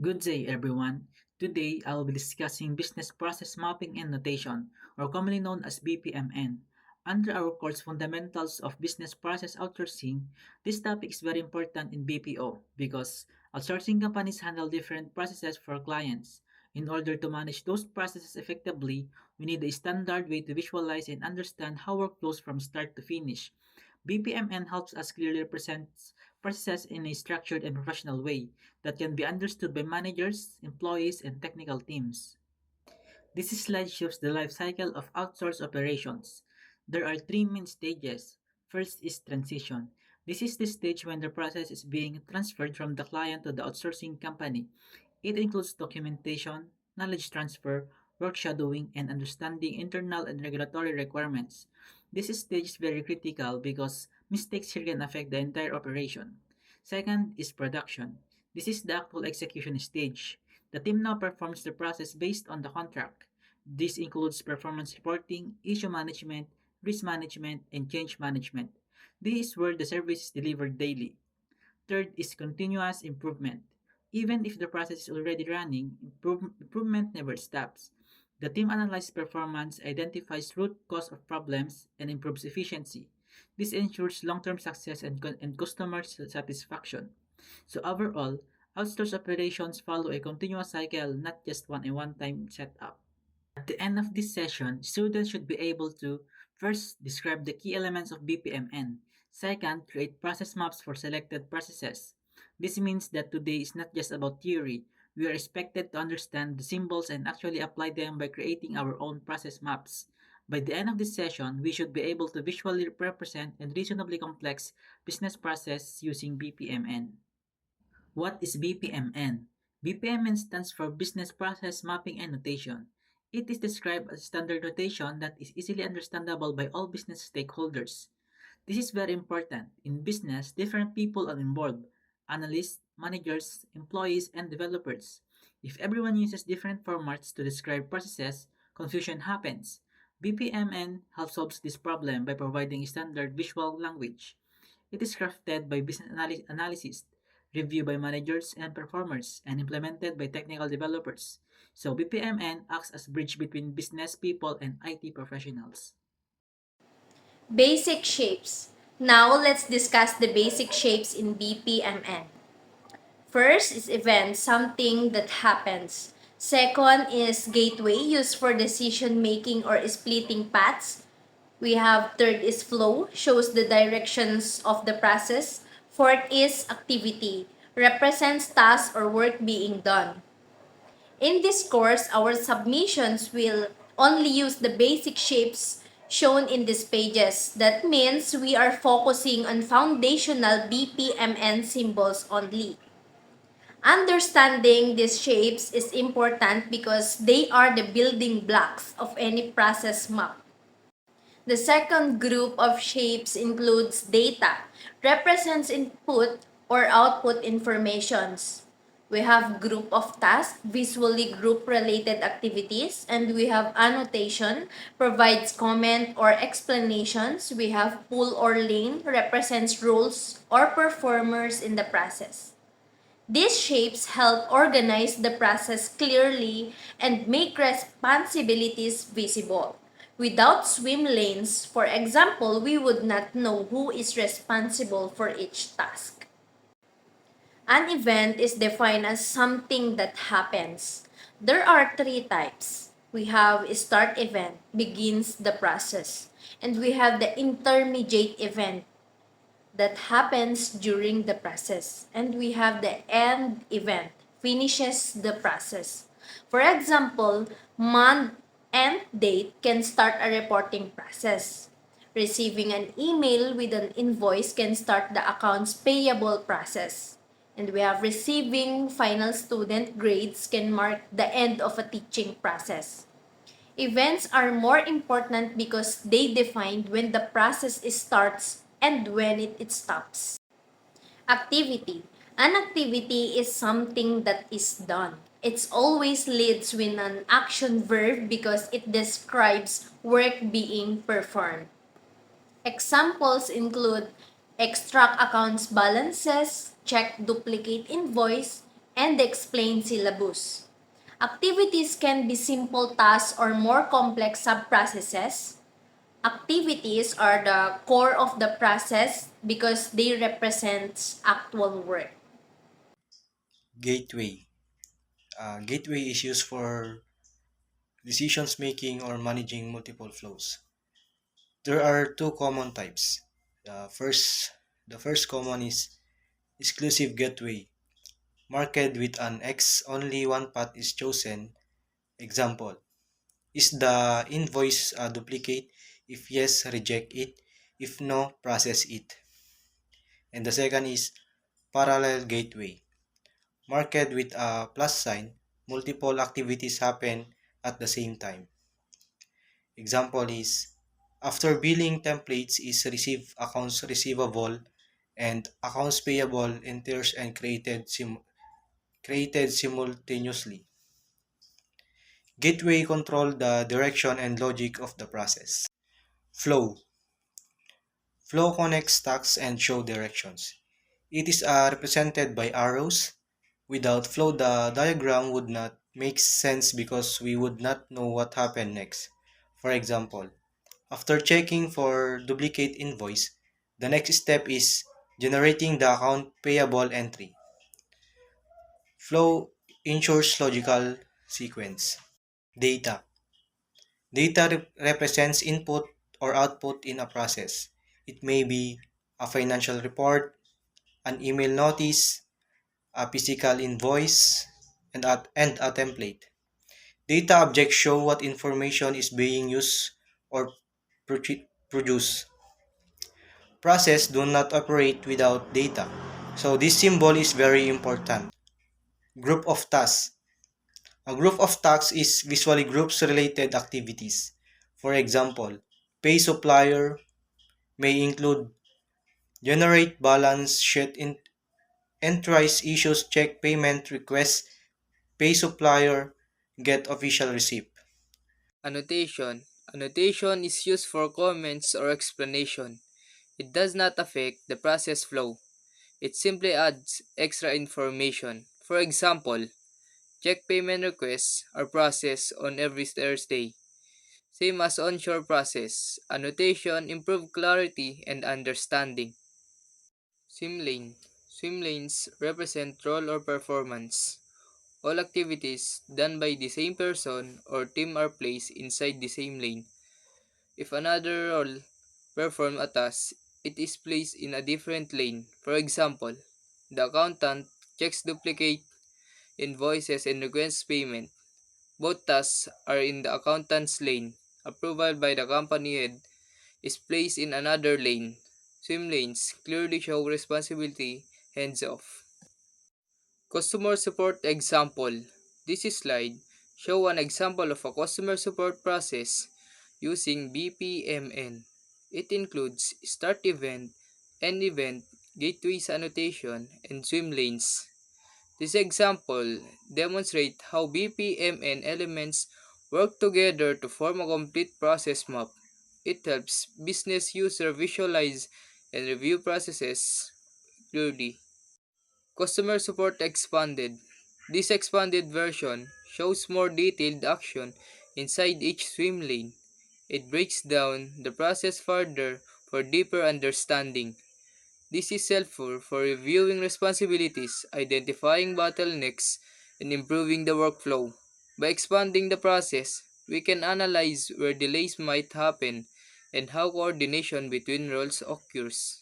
Good day, everyone. Today, I will be discussing Business Process Mapping and Notation, or commonly known as BPMN. Under our course Fundamentals of Business Process Outsourcing, this topic is very important in BPO because outsourcing companies handle different processes for clients. In order to manage those processes effectively, we need a standard way to visualize and understand how work flows from start to finish. BPMN helps us clearly present processes in a structured and professional way that can be understood by managers, employees, and technical teams. This slide shows the life cycle of outsourced operations. There are three main stages. First is transition. This is the stage when the process is being transferred from the client to the outsourcing company. It includes documentation, knowledge transfer, work shadowing, and understanding internal and regulatory requirements. This stage is very critical because mistakes here can affect the entire operation. Second is production. This is the actual execution stage. The team now performs the process based on the contract. This includes performance reporting, issue management, risk management, and change management. This is where the service is delivered daily. Third is continuous improvement. Even if the process is already running, improvement never stops. The team analyzes performance, identifies root cause of problems, and improves efficiency. This ensures long-term success and customer satisfaction. So overall, outsourced operations follow a continuous cycle, not just a one-time setup. At the end of this session, students should be able to first describe the key elements of BPMN. Second, create process maps for selected processes. This means that today is not just about theory. We are expected to understand the symbols and actually apply them by creating our own process maps. By the end of this session, we should be able to visually represent and reasonably complex business process using BPMN. What is BPMN? BPMN stands for Business Process Mapping and Notation. It is described as standard notation that is easily understandable by all business stakeholders. This is very important. In business, different people are involved: analysts, managers, employees, and developers. If everyone uses different formats to describe processes, confusion happens. BPMN helps solve this problem by providing a standard visual language. It is crafted by analysis, reviewed by managers and performers, and implemented by technical developers. So BPMN acts as bridge between business people and IT professionals. Basic shapes. Now let's discuss the basic shapes in BPMN. First is event, something that happens. Second is gateway, used for decision making or splitting paths. We have third is flow, shows the directions of the process. Fourth is activity, represents tasks or work being done. In this course, our submissions will only use the basic shapes shown in these pages. That means we are focusing on foundational BPMN symbols only. Understanding these shapes is important because they are the building blocks of any process map. The second group of shapes includes data, represents input or output informations. We have group of tasks, visually group related activities, and we have annotation, provides comment or explanations. We have pool or lane, represents roles or performers in the process. These shapes help organize the process clearly and make responsibilities visible. Without swim lanes, for example, we would not know who is responsible for each task. An event is defined as something that happens. There are three types. We have a start event, begins the process. And we have the intermediate event, that happens during the process. And we have the end event, finishes the process. For example, month and date can start a reporting process. Receiving an email with an invoice can start the accounts payable process. And we have receiving final student grades can mark the end of a teaching process. Events are more important because they define when the process starts and when it stops. Activity. An activity is something that is done. It always leads with an action verb because it describes work being performed. Examples include extract accounts balances, check duplicate invoice, and the explained syllabus. Activities can be simple tasks or more complex sub-processes. Activities are the core of the process because they represent actual work. Gateway. Gateway is used for decisions making or managing multiple flows. There are two common types. The first, the first common is exclusive gateway. Marked with an X, only one path is chosen. Example: is the invoice a duplicate? If yes, reject it. If no, process it. And the second is parallel gateway. Marked with a plus sign, multiple activities happen at the same time. Example is after billing templates is received accounts receivable and accounts payable enters and created simultaneously. Gateway control the direction and logic of the process. Flow. Flow connects tasks and show directions. It is represented by arrows. Without flow, the diagram would not make sense because we would not know what happened next. For example, after checking for duplicate invoice, the next step is generating the account payable entry. Flow ensures logical sequence. Data. Data represents input or output in a process. It may be a financial report, an email notice, a physical invoice, and a template. Data objects show what information is being used or produced. Process do not operate without data. So this symbol is very important. Group of tasks. A group of tasks is visually groups related activities. For example, pay supplier may include generate balance sheet entries, issues, check payment requests, pay supplier, get official receipt. Annotation. Annotation is used for comments or explanation. It does not affect the process flow. It simply adds extra information. For example, check payment requests are processed on every Thursday. Same as onshore process, annotation improve clarity and understanding. Swim lane. Swim lanes represent role or performance. All activities done by the same person or team are placed inside the same lane. If another role performs a task, it is placed in a different lane. For example, the accountant checks duplicate invoices and requests payment. Both tasks are in the accountant's lane. Approval by the company head is placed in another lane. Swim lanes clearly show responsibility hands off. Customer support example. This slide show an example of a customer support process using BPMN. It includes start event, end event, gateways annotation, and swim lanes. This example demonstrates how BPMN elements work together to form a complete process map. It helps business user visualize and review processes clearly. Customer support expanded. This expanded version shows more detailed action inside each swim lane. It breaks down the process further for deeper understanding. This is helpful for reviewing responsibilities, identifying bottlenecks, and improving the workflow. By expanding the process, we can analyze where delays might happen and how coordination between roles occurs.